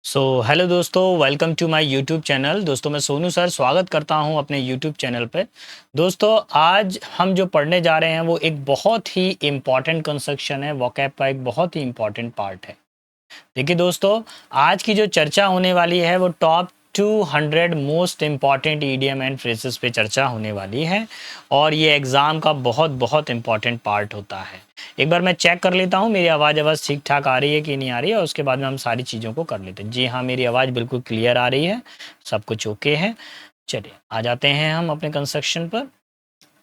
Hello दोस्तों, welcome to my YouTube channel. दोस्तों, मैं सोनू सर स्वागत करता हूं अपने यूट्यूब चैनल पे। दोस्तों, आज हम जो पढ़ने जा रहे हैं वो एक बहुत ही इम्पॉर्टेंट कंस्ट्रक्शन है, वोकैब का एक बहुत ही इम्पॉर्टेंट पार्ट है। देखिए दोस्तों, आज की जो चर्चा होने वाली है वो top 200 most important idiom and phrases पे चर्चा होने वाली है और ये एग्ज़ाम का बहुत बहुत इम्पॉर्टेंट पार्ट होता है। एक बार मैं चेक कर लेता हूँ मेरी आवाज़ ठीक ठाक आ रही है कि नहीं आ रही है, और उसके बाद में हम सारी चीज़ों को कर लेते हैं। जी हाँ, मेरी आवाज़ बिल्कुल क्लियर आ रही है, सब कुछ ओके है। चलिए आ जाते हैं हम अपने कंस्ट्रक्शन पर।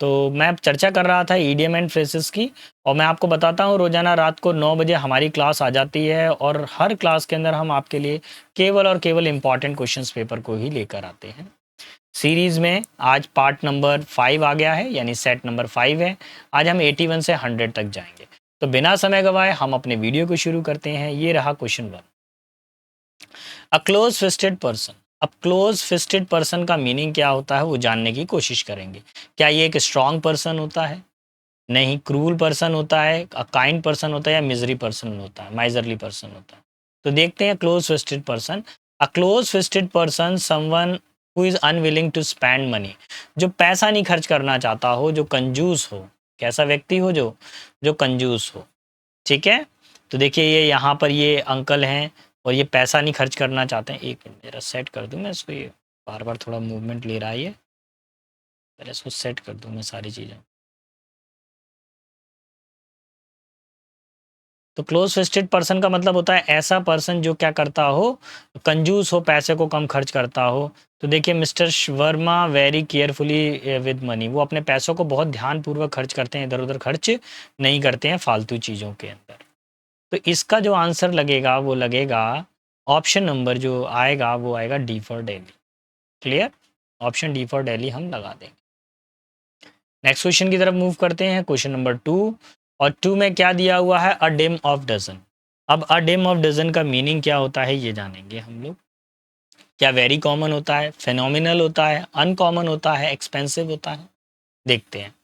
तो मैं चर्चा कर रहा था ईडियम एंड फ्रेजेस की, और मैं आपको बताता हूँ रोज़ाना रात को 9 बजे हमारी क्लास आ जाती है और हर क्लास के अंदर हम आपके लिए केवल और केवल इम्पॉर्टेंट क्वेश्चंस पेपर को ही लेकर आते हैं। सीरीज़ में आज पार्ट नंबर 5 आ गया है, यानी सेट नंबर 5 है। आज हम 81 से 100 तक जाएंगे। तो बिना समय गवाए हम अपने वीडियो को शुरू करते हैं। ये रहा क्वेश्चन 1। अ क्लोज फिस्टेड पर्सन। अब क्लोज फिस्टेड पर्सन का मीनिंग क्या होता है वो जानने की कोशिश करेंगे। क्या ये एक स्ट्रांग पर्सन होता है? नहीं। क्रूल पर्सन होता है, काइंड पर्सन होता है, या मिजरी पर्सन होता है, माइजरली पर्सन होता है? तो देखते हैं close fisted person. A close fisted person someone who is unwilling to spend money. जो पैसा नहीं खर्च करना चाहता हो, जो कंजूस हो। कैसा व्यक्ति हो? जो जो कंजूस हो। ठीक है। तो देखिए ये यहाँ पर ये अंकल हैं और ये पैसा नहीं खर्च करना चाहते हैं। एक मिनट मेरा सेट कर दूं मैं इसको, ये बार बार थोड़ा मूवमेंट ले रहा है ये। पहले इसको सेट कर दूं मैं सारी चीज़ें। तो क्लोज फिस्टेड पर्सन का मतलब होता है ऐसा पर्सन जो क्या करता हो, कंजूस हो, पैसे को कम खर्च करता हो। तो देखिए mister Verma very carefully with money, वो अपने पैसों को बहुत ध्यानपूर्वक खर्च करते हैं, इधर उधर खर्च नहीं करते हैं फालतू चीज़ों के अंदर। तो इसका जो आंसर लगेगा वो लगेगा ऑप्शन नंबर जो आएगा वो आएगा D for Delhi. Clear? Option D for Delhi हम लगा देंगे। नेक्स्ट क्वेश्चन की तरफ मूव करते हैं, क्वेश्चन नंबर 2। और 2 में क्या दिया हुआ है? अ डिम ऑफ डजन। अब अ डिम ऑफ डजन का मीनिंग क्या होता है ये जानेंगे हम लोग। क्या वेरी कॉमन होता है, फेनोमिनल होता है, अनकॉमन होता है, एक्सपेंसिव होता है? देखते हैं।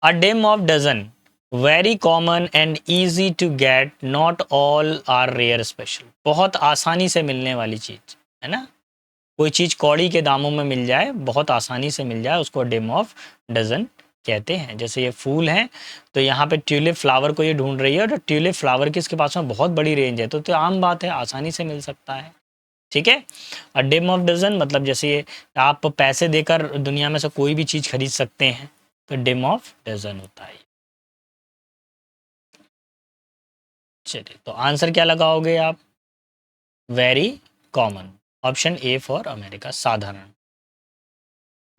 A dime of dozen, very common and easy to get, not all are rare special. बहुत आसानी से मिलने वाली चीज है ना। कोई चीज कौड़ी के दामों में मिल जाए, बहुत आसानी से मिल जाए, उसको डिम ऑफ डजन कहते हैं। जैसे ये फूल हैं, तो यहाँ पे ट्यूलिप फ्लावर को ये ढूंढ रही है, और ट्यूलिप फ्लावर की इसके पास में बहुत बड़ी रेंज है, तो आम बात है, आसानी से मिल सकता है। ठीक है। और डिम ऑफ डजन मतलब जैसे ये आप पैसे देकर दुनिया में से कोई भी चीज खरीद सकते हैं, तो डिम ऑफ डजन होता है। चलिए, तो आंसर क्या लगाओगे आप? Very common. Option A for America, साधारण।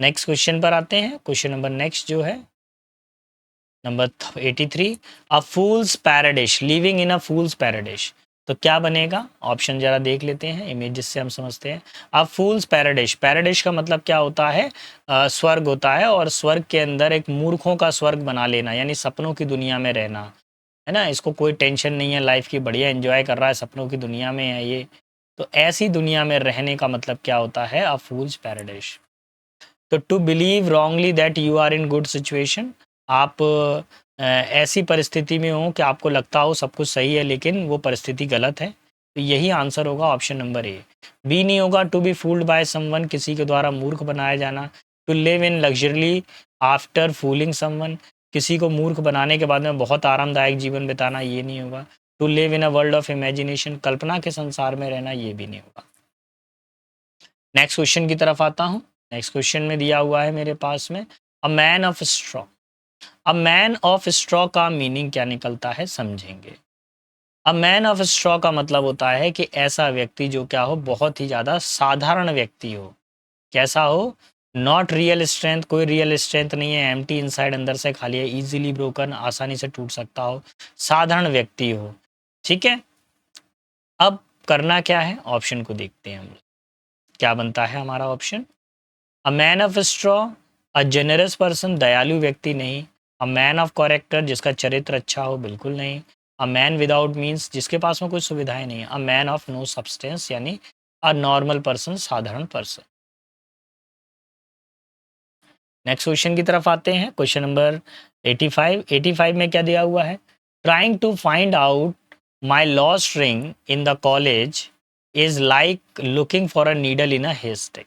नेक्स्ट क्वेश्चन पर आते हैं। क्वेश्चन नंबर नेक्स्ट जो है number 83। A fools पैराडिश, living in अ फूल्स पैराडिश। तो क्या बनेगा? ऑप्शन जरा देख लेते हैं, इमेजेस से हम समझते हैं। अ फूल्स पैराडिश, पैराडिश का मतलब क्या होता है? स्वर्ग होता है, और स्वर्ग के अंदर एक मूर्खों का स्वर्ग बना लेना, यानी सपनों की दुनिया में रहना, है ना। इसको कोई टेंशन नहीं है लाइफ की, बढ़िया एंजॉय कर रहा है, सपनों की दुनिया में है ये। तो ऐसी दुनिया में रहने का मतलब क्या होता है? A fool's paradise. तो to believe wrongly that you are in good situation, आप ऐसी परिस्थिति में हो कि आपको लगता हो सब कुछ सही है लेकिन वो परिस्थिति गलत है। तो यही आंसर होगा ऑप्शन नंबर ए। बी नहीं होगा। To be fooled by someone, किसी के द्वारा मूर्ख बनाया जाना। To live in luxuriously after fooling someone, किसी को मूर्ख बनाने के बाद में बहुत आरामदायक जीवन बिताना, ये नहीं होगा। To live in a world of imagination, कल्पना के संसार में रहना, ये भी नहीं होगा। नेक्स्ट क्वेश्चन की तरफ आता हूँ। नेक्स्ट क्वेश्चन में दिया हुआ है मेरे पास में, अ man of straw. A man of straw का मीनिंग क्या निकलता है समझेंगे। अ मैन ऑफ स्ट्रॉ का मतलब होता है कि ऐसा व्यक्ति जो क्या हो, बहुत ही ज़्यादा साधारण व्यक्ति हो। कैसा हो? नॉट रियल स्ट्रेंथ, कोई रियल स्ट्रेंथ नहीं है, एम्प्टी इनसाइड, अंदर से खाली है, इजीली ब्रोकन, आसानी से टूट सकता हो, साधारण व्यक्ति हो। ठीक है। अब करना क्या है, ऑप्शन को देखते हैं हम लोग। क्या बनता है हमारा option? A man of straw, a generous person, दयालु व्यक्ति नहीं। अ मैन ऑफ करेक्टर, जिसका चरित्र अच्छा हो, बिल्कुल नहीं। अ मैन विदाउट मीन्स, जिसके पास में कोई सुविधाएं नहीं है। A man of no substance, यानी अ नॉर्मल पर्सन, साधारण पर्सन। नेक्स्ट क्वेश्चन की तरफ आते हैं, क्वेश्चन नंबर 85। 85 में क्या दिया हुआ है? Trying to find out my lost ring in the college is like looking for a needle in a haystack.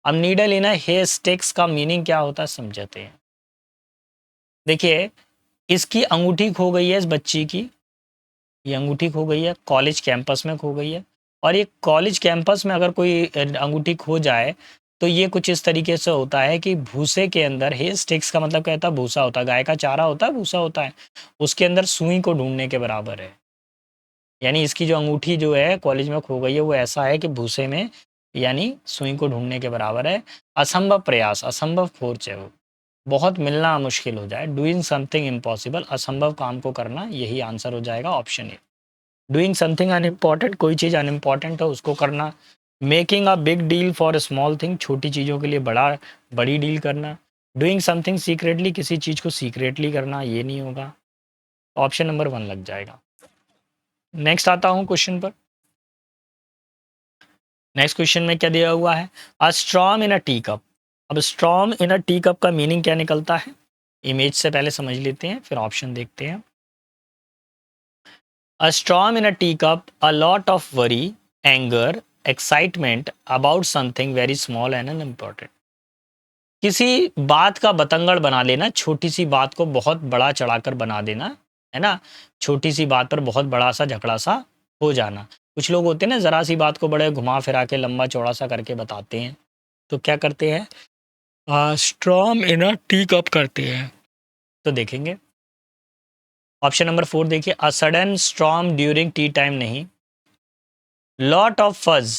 अब needle in a haystacks का मीनिंग क्या होता है समझते हैं। देखिए, इसकी अंगूठी खो गई है इस बच्ची की, ये अंगूठी खो गई है, कॉलेज कैंपस में खो गई है। और ये कॉलेज कैंपस में अगर कोई अंगूठी खो जाए तो ये कुछ इस तरीके से होता है कि भूसे के अंदर, हे स्टिक्स का मतलब क्या होता है, भूसा होता है, गाय का चारा होता है, भूसा होता है, उसके अंदर सुई को ढूंढने के बराबर है। यानी इसकी जो अंगूठी जो है कॉलेज में खो गई है वो ऐसा है कि भूसे में, यानी सुई को ढूंढने के बराबर है। असंभव प्रयास, असंभव खोज है वो, बहुत मिलना मुश्किल हो जाए, डूइंग समथिंग इम्पॉसिबल, असंभव काम को करना, यही आंसर हो जाएगा option A. Doing something unimportant, कोई चीज़ अनइम्पॉर्टेंट है उसको करना। Making a big deal for small thing, छोटी चीज़ों के लिए बड़ी डील करना। डूइंग समथिंग सीक्रेटली, किसी चीज़ को सीक्रेटली करना, ये नहीं होगा। ऑप्शन नंबर 1 लग जाएगा। नेक्स्ट आता हूँ क्वेश्चन पर। नेक्स्ट क्वेश्चन में क्या दिया हुआ है, अ storm in a tea cup. अब storm in a tea cup का मीनिंग क्या निकलता है, इमेज से पहले समझ लेते हैं फिर ऑप्शन देखते हैं। A storm in a teacup, a lot of worry, anger, excitement about something very small and unimportant. किसी बात का बतंगड़ बना लेना, छोटी सी बात को बहुत बड़ा चढ़ाकर बना देना, है ना। छोटी सी बात पर बहुत बड़ा सा झगड़ा सा हो जाना। कुछ लोग होते हैं ना, ज़रा सी बात को बड़े घुमा फिरा के लंबा चौड़ा सा करके बताते हैं, तो क्या करते हैं, storm in a tea cup करते हैं। तो देखेंगे ऑप्शन नंबर 4 देखिए, a sudden storm during T time नहीं। लॉट ऑफ फज,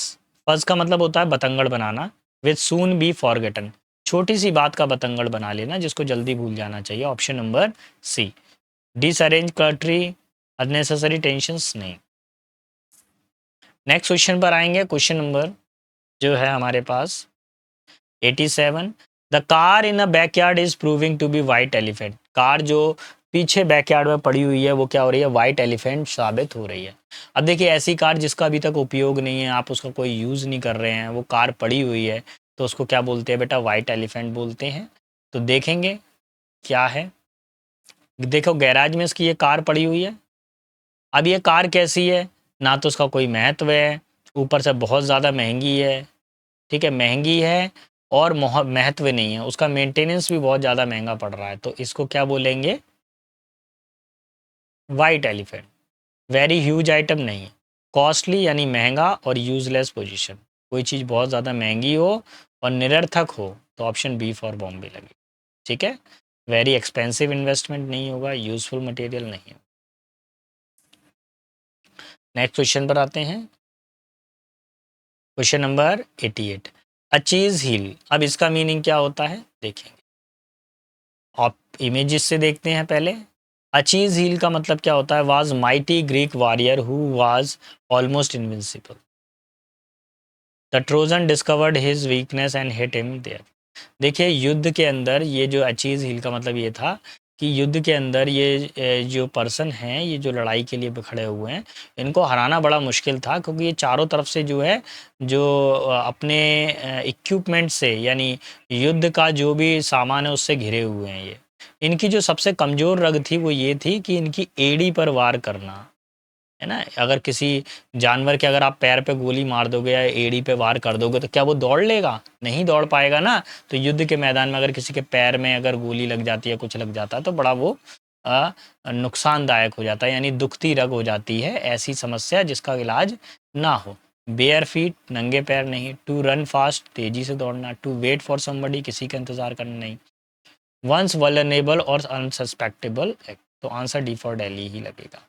फज का मतलब होता है बतंगड़ बनाना, विद सून बी फॉरगेटन, छोटी सी बात का बतंगड़ बना लेना जिसको जल्दी भूल जाना चाहिए, option number C. Disarrange cluttery, unnecessary tensions नहीं। नेक्स्ट क्वेश्चन पर आएंगे, क्वेश्चन नंबर जो है हमारे पास 87। The car in a backyard is proving to be white elephant. Car जो पीछे बैकयार्ड में पड़ी हुई है वो क्या हो रही है, वाइट एलिफेंट साबित हो रही है। अब देखिए, ऐसी कार जिसका अभी तक उपयोग नहीं है, आप उसका कोई यूज़ नहीं कर रहे हैं, वो कार पड़ी हुई है, तो उसको क्या बोलते हैं बेटा, वाइट एलिफेंट बोलते हैं। तो देखेंगे क्या है। देखो, गैराज में इसकी ये कार पड़ी हुई है। अब ये कार कैसी है, ना तो उसका कोई महत्व है, ऊपर से बहुत ज़्यादा महंगी है, ठीक है, महंगी है, और महत्व नहीं है, उसका मेंटेनेंस भी बहुत ज़्यादा महंगा पड़ रहा है, तो इसको क्या बोलेंगे, white elephant. Very huge item नहीं है, कॉस्टली यानी महंगा, और यूजलेस पोजीशन, कोई चीज़ बहुत ज़्यादा महंगी हो और निरर्थक हो, तो ऑप्शन बी फॉर बॉम्बे लगे, ठीक है। वेरी एक्सपेंसिव इन्वेस्टमेंट नहीं होगा, यूजफुल मटेरियल नहीं। नेक्स्ट क्वेश्चन पर आते हैं, क्वेश्चन नंबर 88। अ चीज हील, अब इसका मीनिंग क्या होता है देखेंगे, आप इमेजेस से देखते हैं पहले। अचीज हील का मतलब क्या होता है, was mighty Greek warrior who was almost invincible, the Trojan discovered his weakness and hit him there. देखिए, युद्ध के अंदर ये जो अचीज हील का मतलब ये था कि युद्ध के अंदर ये जो पर्सन हैं, ये जो लड़ाई के लिए खड़े हुए हैं, इनको हराना बड़ा मुश्किल था, क्योंकि ये चारों तरफ से जो है, जो अपने इक्विपमेंट से, यानी युद्ध का जो भी सामान है उससे घिरे हुए हैं ये। इनकी जो सबसे कमज़ोर रग थी वो ये थी कि इनकी एड़ी पर वार करना, है ना। अगर किसी जानवर के अगर आप पैर पे गोली मार दोगे या एड़ी पे वार कर दोगे तो क्या वो दौड़ लेगा, नहीं दौड़ पाएगा ना। तो युद्ध के मैदान में अगर किसी के पैर में अगर गोली लग जाती है, कुछ लग जाता है, तो बड़ा वो नुकसानदायक हो जाता है, यानी दुखती रग हो जाती है, ऐसी समस्या जिसका इलाज ना हो। बेयर फीट, नंगे पैर नहीं। टू रन फास्ट, तेजी से दौड़ना। टू वेट फॉर समबडी, किसी का इंतजार करना नहीं। वंस वल्नरेबल और अनसस्पेक्टेबल, तो आंसर डी फॉर दिल्ली ही लगेगा।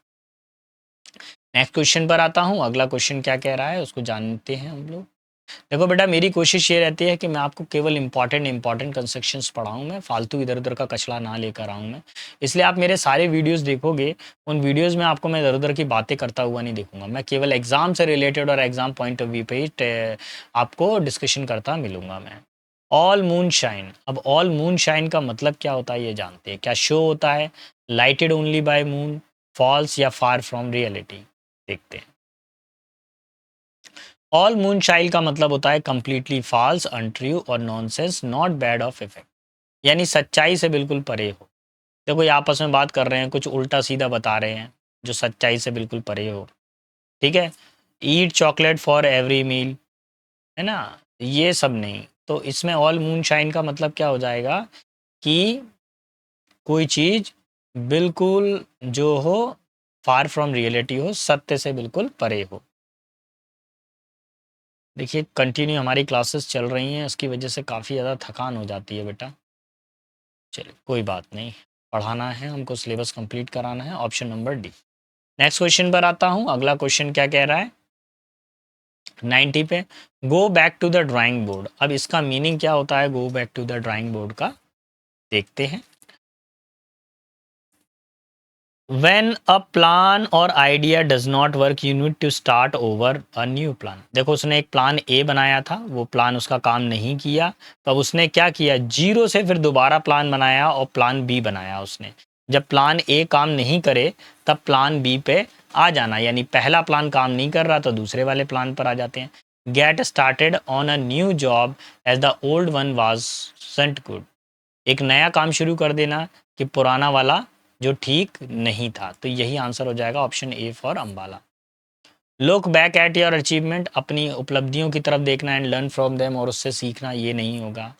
नेक्स्ट क्वेश्चन पर आता हूँ, अगला क्वेश्चन क्या कह रहा है उसको जानते हैं हम लोग। देखो बेटा, मेरी कोशिश ये रहती है कि मैं आपको केवल इंपॉर्टेंट कंस्ट्रक्शंस पढ़ाऊँ, मैं फालतू इधर उधर का कचरा ना लेकर आऊँ मैं। इसलिए आप मेरे सारे वीडियोस देखोगे, उन वीडियोस में आपको मैं इधर उधर की बातें करता हुआ नहीं देखूंगा, मैं केवल एग्जाम से रिलेटेड और एग्जाम पॉइंट ऑफ व्यू पे ही आपको डिस्कशन करता मिलूंगा मैं। ऑल मून शाइन, अब ऑल मून शाइन का मतलब क्या होता है ये जानते हैं, क्या शो होता है, lighted only by moon, false या फार फ्रॉम रियलिटी, देखते हैं। ऑल मून शाइन का मतलब होता है कंप्लीटली फॉल्स, अनट्रू और nonsense, not bad of effect, यानी सच्चाई से बिल्कुल परे हो। देखो, ये आपस में बात कर रहे हैं, कुछ उल्टा सीधा बता रहे हैं जो सच्चाई से बिल्कुल परे हो, ठीक है। ईट चॉकलेट फॉर एवरी मील, है ना, ये सब नहीं। तो इसमें ऑल मूनशाइन का मतलब क्या हो जाएगा कि कोई चीज़ बिल्कुल जो हो फार फ्रॉम रियलिटी हो, सत्य से बिल्कुल परे हो। देखिए कंटिन्यू हमारी क्लासेस चल रही हैं, उसकी वजह से काफ़ी ज़्यादा थकान हो जाती है बेटा। चलिए कोई बात नहीं, पढ़ाना है हमको, सिलेबस कंप्लीट कराना है। Option number D. Next question पर आता हूँ। अगला क्वेश्चन क्या कह रहा है 90 पे, go back to the drawing board. अब इसका मीनिंग क्या होता है go back to the drawing board का, देखते हैं। When a plan or idea does not work, you need to start over a new plan। देखो उसने एक प्लान ए बनाया था, वो प्लान उसका काम नहीं किया, तो अब उसने क्या किया, जीरो से फिर दोबारा प्लान बनाया और प्लान बी बनाया उसने। जब प्लान ए काम नहीं करे तब प्लान बी पे आ जाना, यानी पहला प्लान काम नहीं कर रहा तो दूसरे वाले प्लान पर आ जाते हैं। Get started on a new job as the old one wasn't good. एक नया काम शुरू कर देना कि पुराना वाला जो ठीक नहीं था। तो यही आंसर हो जाएगा option A for Ambala. Look back at your achievement, अपनी उपलब्धियों की तरफ देखना एंड लर्न फ्रॉम देम, और उससे सीखना, ये नहीं होगा।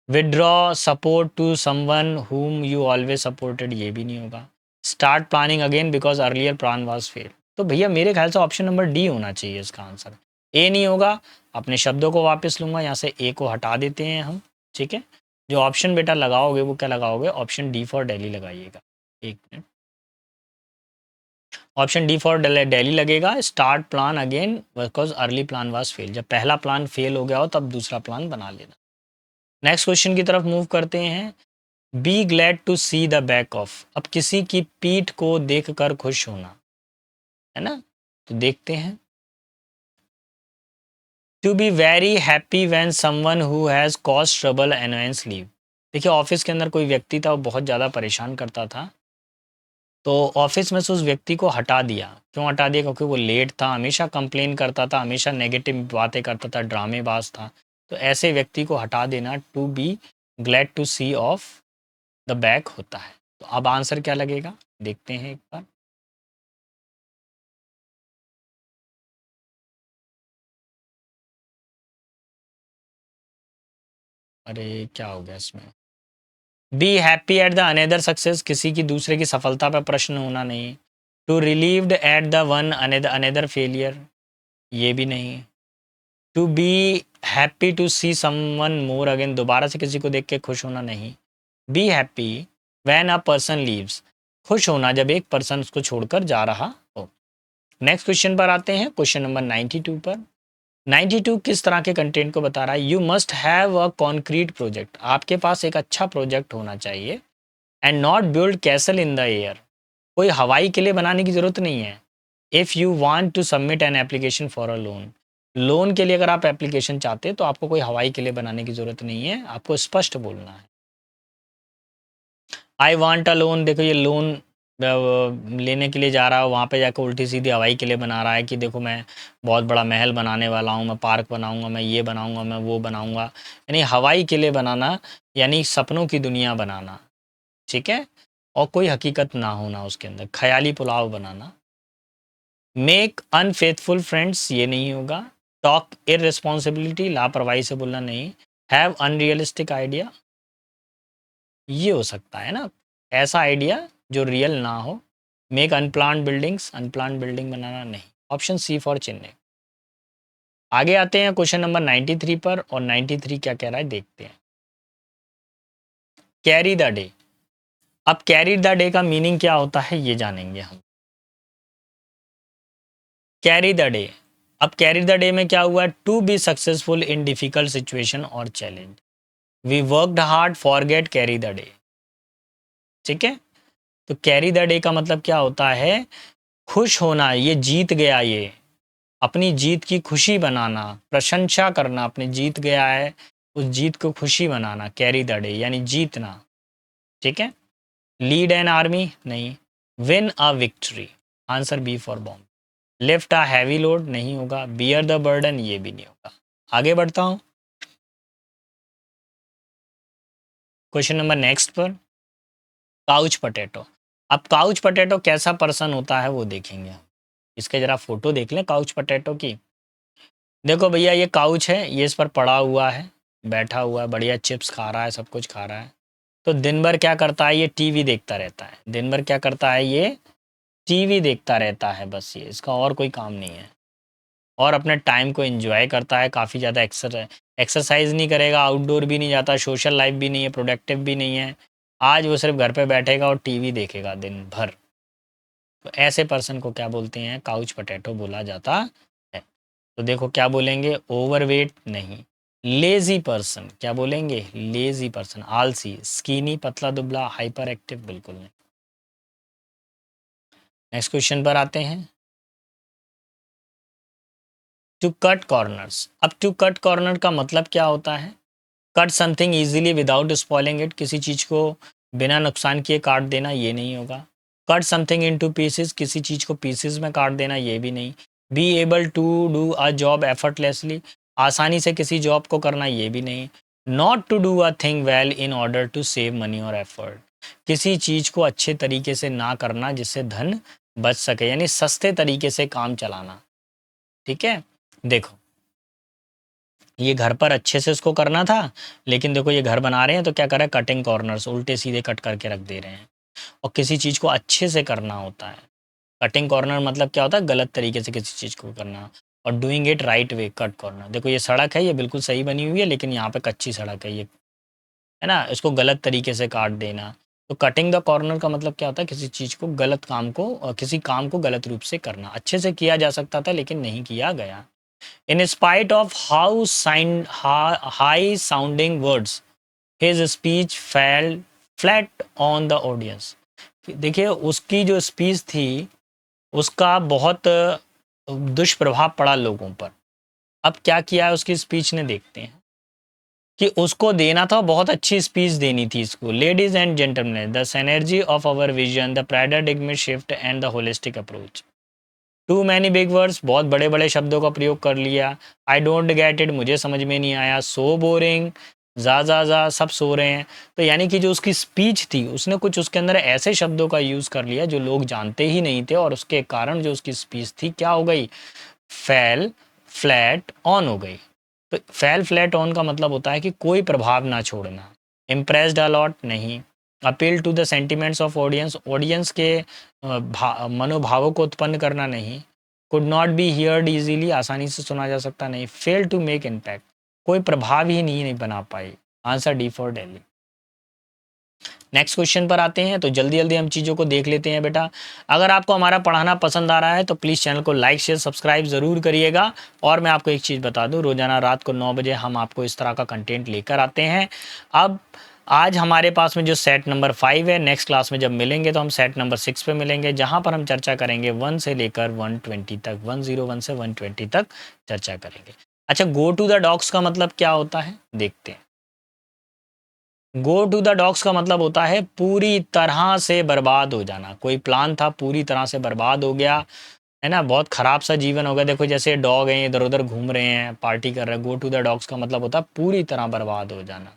Withdraw support to someone whom you always supported, ये भी नहीं होगा। Start planning again because earlier plan was fail. तो भैया मेरे ख्याल से ऑप्शन नंबर डी होना चाहिए इसका आंसर, ए नहीं होगा। अपने शब्दों को वापस लूंगा, यहाँ से ए को हटा देते हैं हम, ठीक है। जो ऑप्शन बेटा लगाओगे वो क्या लगाओगे, ऑप्शन डी फॉर दिल्ली लगाइएगा। एक minute, option D for Delhi लगेगा। Start plan again because early plan was fail, जब पहला प्लान फेल हो गया हो तब दूसरा प्लान बना लेना। नेक्स्ट क्वेश्चन की तरफ मूव करते हैं। Be glad to see the back of, अब किसी की पीठ को देखकर खुश होना, है ना, तो देखते हैं। To be very happy when someone who has cause trouble advance leave. देखिए ऑफिस के अंदर कोई व्यक्ति था, वो बहुत ज़्यादा परेशान करता था, तो ऑफिस में से उस व्यक्ति को हटा दिया। क्यों हटा दिया, क्योंकि वो लेट था, हमेशा कंप्लेन करता था, हमेशा नेगेटिव बातें करता था, ड्रामेबाज था। तो ऐसे व्यक्ति को हटा देना to be glad to see of the back होता है। तो अब आंसर क्या लगेगा, देखते हैं एक बार। अरे क्या हो गया इसमें, be happy at the another success, किसी की दूसरे की सफलता पर प्रश्न होना नहीं। To relieved at the one another failure, ये भी नहीं। To be happy to see someone more again, दोबारा से किसी को देख के खुश होना नहीं। Be happy when a person leaves, खुश होना जब एक पर्सन उसको छोड़कर जा रहा हो। नेक्स्ट क्वेश्चन पर आते हैं, क्वेश्चन नंबर 92 पर। 92 किस तरह के कंटेंट को बता रहा है, you must have a concrete project, आपके पास एक अच्छा प्रोजेक्ट होना चाहिए। And not build castle in the air, कोई हवाई किले बनाने की ज़रूरत नहीं है। If you want to submit an application for a loan, loan के लिए अगर आप एप्लीकेशन चाहते हैं तो आपको कोई हवाई किले बनाने की ज़रूरत नहीं है, आपको स्पष्ट बोलना है। आई वांट अ लोन, देखो ये लोन लेने के लिए जा रहा है, वहाँ पे जाकर उल्टी सीधी हवाई किले बना रहा है कि देखो मैं बहुत बड़ा महल बनाने वाला हूँ, मैं पार्क बनाऊंगा, मैं ये बनाऊंगा, मैं वो बनाऊंगा। यानी हवाई किले बनाना यानी सपनों की दुनिया बनाना, ठीक है, और कोई हकीकत ना होना उसके अंदर, ख्याली पुलाव बनाना। मेक अनफेथफुल फ्रेंड्स, ये नहीं होगा। टॉक इररिस्पॉन्सिबिलिटी, लापरवाही से बोलना नहीं। हैव अनरियलिस्टिक आइडिया, ये हो सकता है ना, ऐसा आइडिया जो रियल ना हो। Make unplanned buildings, unplanned building बनाना नहीं। Option C for Chennai. आगे आते हैं क्वेश्चन नंबर 93 पर, और 93 क्या कह रहा है देखते हैं। कैरी द डे, अब कैरी द डे का मीनिंग क्या होता है ये जानेंगे हम। कैरी द डे, अब कैरी द डे में क्या हुआ, to be successful in difficult situation और challenge. We worked hard forget carry the day, ठीक है। तो कैरी द डे का मतलब क्या होता है, खुश होना, ये जीत गया, ये अपनी जीत की खुशी बनाना, प्रशंसा करना, अपने जीत गया है उस जीत को खुशी बनाना, कैरी द डे यानी जीतना, ठीक है। लीड एन आर्मी नहीं। Win a victory, answer B for bomb. Lift a heavy load नहीं होगा। बियर द बर्डन, ये भी नहीं होगा। आगे बढ़ता हूँ क्वेश्चन नंबर नेक्स्ट पर। काउच पटेटो, अब काउच पटेटो कैसा पर्सन होता है वो देखेंगे। इसके जरा फोटो देख लें काउच पोटैटो की। देखो भैया ये काउच है, ये इस पर पड़ा हुआ है, बैठा हुआ है, बढ़िया चिप्स खा रहा है, सब कुछ खा रहा है। तो दिन भर क्या करता है, ये टीवी देखता रहता है। दिन भर क्या करता है, ये टीवी देखता रहता है, बस ये इसका और कोई काम नहीं है। और अपने टाइम को एंजॉय करता है, काफ़ी ज़्यादा एक्सरसाइज नहीं करेगा, आउटडोर भी नहीं जाता, सोशल लाइफ भी नहीं है, प्रोडक्टिव भी नहीं है। आज वो सिर्फ घर पे बैठेगा और टीवी देखेगा दिन भर। तो ऐसे पर्सन को क्या बोलते हैं, काउच पोटैटो बोला जाता है। तो देखो क्या बोलेंगे, ओवरवेट नहीं, लेजी पर्सन क्या बोलेंगे, लेजी पर्सन, आलसी, स्कीनी पतला दुबला, हाइपर एक्टिव बिल्कुल नहीं। नेक्स्ट क्वेश्चन पर आते हैं। To cut corners. अब टू कट कॉर्नर का मतलब क्या होता है, cut something easily without spoiling it, किसी चीज़ को बिना नुकसान किए काट देना, ये नहीं होगा। कट समथिंग इनटू पीसेस, किसी चीज़ को पीसेस में काट देना, ये भी नहीं। Be able to do a job effortlessly, आसानी से किसी जॉब को करना, ये भी नहीं। Not to do a thing well in order to save money और एफर्ट, किसी चीज़ को अच्छे तरीके से ना करना जिससे धन बच सके, यानी सस्ते तरीके से काम चलाना। ठीक है, देखो ये घर पर अच्छे से उसको करना था, लेकिन देखो ये घर बना रहे हैं तो क्या कर रहे हैं, कटिंग कॉर्नर्स उल्टे सीधे कट करके रख दे रहे हैं। और किसी चीज़ को अच्छे से करना होता है, कटिंग कॉर्नर मतलब क्या होता है, गलत तरीके से किसी चीज़ को करना। और doing it right way, cut corner. देखो ये सड़क है, ये बिल्कुल सही बनी हुई है, लेकिन यहाँ पे कच्ची सड़क है ये, है ना, इसको गलत तरीके से काट देना। तो कटिंग द कॉर्नर का मतलब क्या होता है, किसी चीज़ को गलत काम को, किसी काम को गलत रूप से करना। अच्छे से किया जा सकता था लेकिन नहीं किया गया। In spite of high sounding words, his speech fell flat on the audience. देखिए उसकी जो स्पीच थी उसका बहुत दुष्प्रभाव पड़ा लोगों पर। अब क्या किया है उसकी स्पीच ने, देखते हैं कि उसको देना था, बहुत अच्छी स्पीच देनी थी इसको। Ladies and gentleman, the synergy of our vision, the paradigmic shift and the holistic approach. Too many big words, बहुत बड़े बड़े शब्दों का प्रयोग कर लिया। आई डोंट गेट इट, मुझे समझ में नहीं आया। सो बोरिंग, जा सब सो रहे हैं। तो यानी कि जो उसकी स्पीच थी उसने कुछ उसके अंदर ऐसे शब्दों का यूज़ कर लिया जो लोग जानते ही नहीं थे, और उसके कारण जो उसकी स्पीच थी क्या हो गई, फेल फ्लैट ऑन हो गई। तो फेल फ्लैट ऑन का मतलब होता है कि कोई प्रभाव ना छोड़ना। इम्प्रेस्ड अलॉट नहीं। Appeal to the sentiments of audience, audience के मनोभावों को उत्पन्न करना नहीं। Could not be heard easily, आसानी से सुना जा सकता नहीं। फेल टू मेक इम्पैक्ट, कोई प्रभाव ही नहीं बना पाई। Answer D for Delhi. Next question पर आते हैं, तो जल्दी जल्दी हम चीज़ों को देख लेते हैं बेटा। अगर आपको हमारा पढ़ाना पसंद आ रहा है तो प्लीज़ चैनल को लाइक शेयर सब्सक्राइब ज़रूर करिएगा। और मैं आपको एक चीज़ बता दूं, रोज़ाना रात को 9 बजे हम आपको इस तरह का कंटेंट लेकर आते हैं। अब आज हमारे पास में जो सेट नंबर 5 है, नेक्स्ट क्लास में जब मिलेंगे तो हम सेट नंबर 6 पे मिलेंगे, जहाँ पर हम चर्चा करेंगे 1 से लेकर 120 तक, 101 से 120 तक चर्चा करेंगे। अच्छा, गो टू द डॉग्स का मतलब क्या होता है, देखते हैं। गो टू द डॉग्स का मतलब होता है पूरी तरह से बर्बाद हो जाना। कोई प्लान था पूरी तरह से बर्बाद हो गया, है ना, बहुत खराब सा जीवन हो गया। देखो जैसे डॉग हैं इधर उधर घूम रहे हैं, पार्टी कर रहे हैं। गो टू द डॉग्स का मतलब होता है पूरी तरह बर्बाद हो जाना।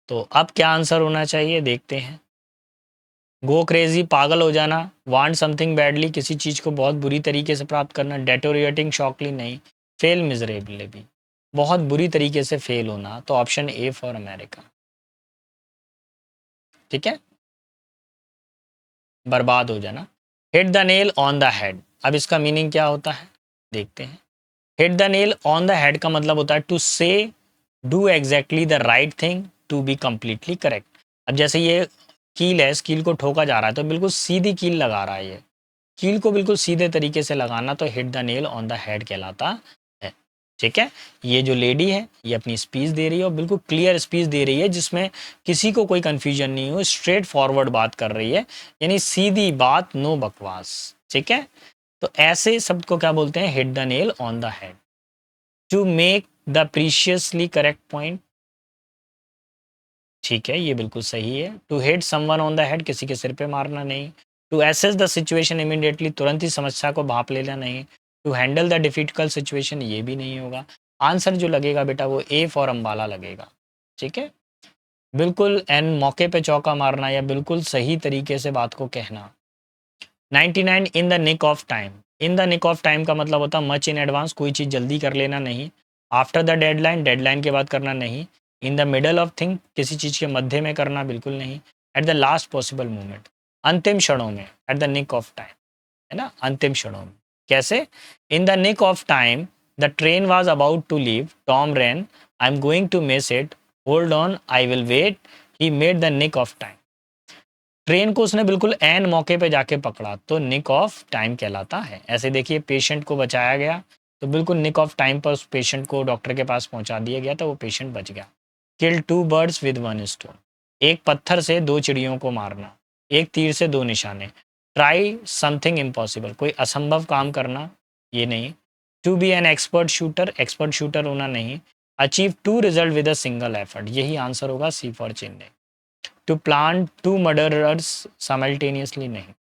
तो अब क्या आंसर होना चाहिए, देखते हैं। गो क्रेजी, पागल हो जाना। वांट समथिंग बैडली, किसी चीज़ को बहुत बुरी तरीके से प्राप्त करना। डेटोरिएटिंग शॉकली नहीं। फेल मिजरेबली भी, बहुत बुरी तरीके से फेल होना। तो ऑप्शन ए फॉर अमेरिका। ठीक है, बर्बाद हो जाना। Hit the nail on the head, अब इसका मीनिंग क्या होता है, देखते हैं। Hit the nail on the head का मतलब होता है to say do exactly the right thing to be completely correct. अब जैसे ये कील है, इस कील को ठोका जा रहा है तो बिल्कुल सीधी कील लगा रहा है, ये कील को बिल्कुल सीधे तरीके से लगाना, तो hit the nail on the head कहलाता है। ठीक है, ये जो लेडी है ये अपनी स्पीच दे रही है और बिल्कुल क्लियर स्पीच दे रही है, जिसमें किसी को कोई कंफ्यूजन नहीं हो, स्ट्रेट फॉरवर्ड बात कर रही है, यानी सीधी बात, नो बकवास। ठीक है, तो ऐसे शब्द को क्या बोलते हैं, hit the nail on the head. To make the preciously correct point, ठीक है, ये बिल्कुल सही है। To hit someone on the head, किसी के सिर पे मारना नहीं। To assess the situation immediately, तुरंत ही समस्या को भांप लेना नहीं। To handle the difficult situation, ये भी नहीं होगा। आंसर जो लगेगा बेटा वो ए फॉर अम्बाला लगेगा। ठीक है, बिल्कुल एन मौके पे चौका मारना या बिल्कुल सही तरीके से बात को कहना। 99 in the nick of time. In the nick of time का मतलब होता है मच इन एडवांस, कोई चीज़ जल्दी कर लेना नहीं। आफ्टर द डेडलाइन, डेडलाइन के बाद करना नहीं। In the middle of thing, किसी चीज़ के मध्य में करना बिल्कुल नहीं। At the last possible moment, अंतिम क्षणों में, at the nick of time, है ना, अंतिम क्षणों में। कैसे? In the nick of time the train was about to leave, Tom ran, I am going to miss it, hold on, I will wait, he made the nick of time. Train को उसने बिल्कुल N मौके पे जाके पकड़ा, तो निक of time कहलाता है। ऐसे देखिए पेशेंट को बचाया गया, तो बिल्कुल निक ऑफ टाइम पर उस पेशेंट को डॉक्टर के पास पहुंचा दिया गया, तो वो पेशेंट बच गया। Kill two birds with one stone, एक पत्थर से दो चिड़ियों को मारना, एक तीर से दो निशाने। ट्राई समथिंग इम्पॉसिबल, कोई असंभव काम करना, ये नहीं। To be an expert shooter, expert shooter होना नहीं। Achieve two result with a single effort, यही आंसर होगा C for Chennai. To plan two murderers simultaneously, नहीं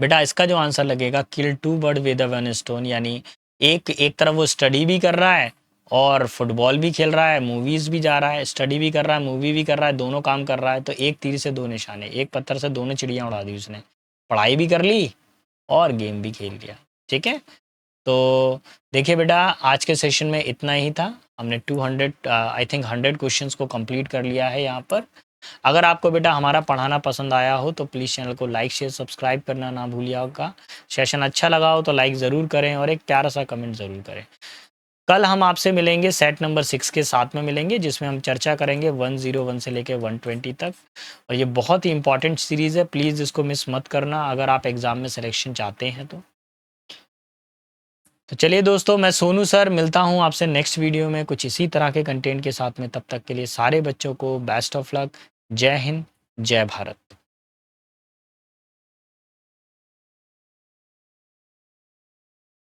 बेटा, इसका जो आंसर लगेगा kill two bird with one stone, यानी एक एक तरफ वो स्टडी भी कर रहा है और फुटबॉल भी खेल रहा है, मूवीज भी जा रहा है, स्टडी भी कर रहा है, मूवी भी कर रहा है, दोनों काम कर रहा है, तो एक तीर से दो निशाने, एक पत्थर से दोनों चिड़ियां उड़ा दी उसने। पढ़ाई भी कर ली और गेम भी खेल लिया। ठीक है, तो देखिए बेटा, आज के सेशन में इतना ही था। हमने 200 आई थिंक 100 क्वेश्चंस को कंप्लीट कर लिया है यहाँ पर। अगर आपको बेटा हमारा पढ़ाना पसंद आया हो तो प्लीज़ चैनल को लाइक शेयर सब्सक्राइब करना ना भूलिएगा। सेशन अच्छा लगा हो तो लाइक ज़रूर करें और एक प्यारा सा कमेंट ज़रूर करें। कल हम आपसे मिलेंगे सेट नंबर 6 के साथ में मिलेंगे, जिसमें हम चर्चा करेंगे 101 से लेकर 120 तक। और ये बहुत ही इंपॉर्टेंट सीरीज़ है, प्लीज़ इसको मिस मत करना अगर आप एग्ज़ाम में सिलेक्शन चाहते हैं तो चलिए दोस्तों, मैं सोनू सर मिलता हूँ आपसे नेक्स्ट वीडियो में कुछ इसी तरह के कंटेंट के साथ में। तब तक के लिए सारे बच्चों को बेस्ट ऑफ लक। जय हिंद, जय भारत।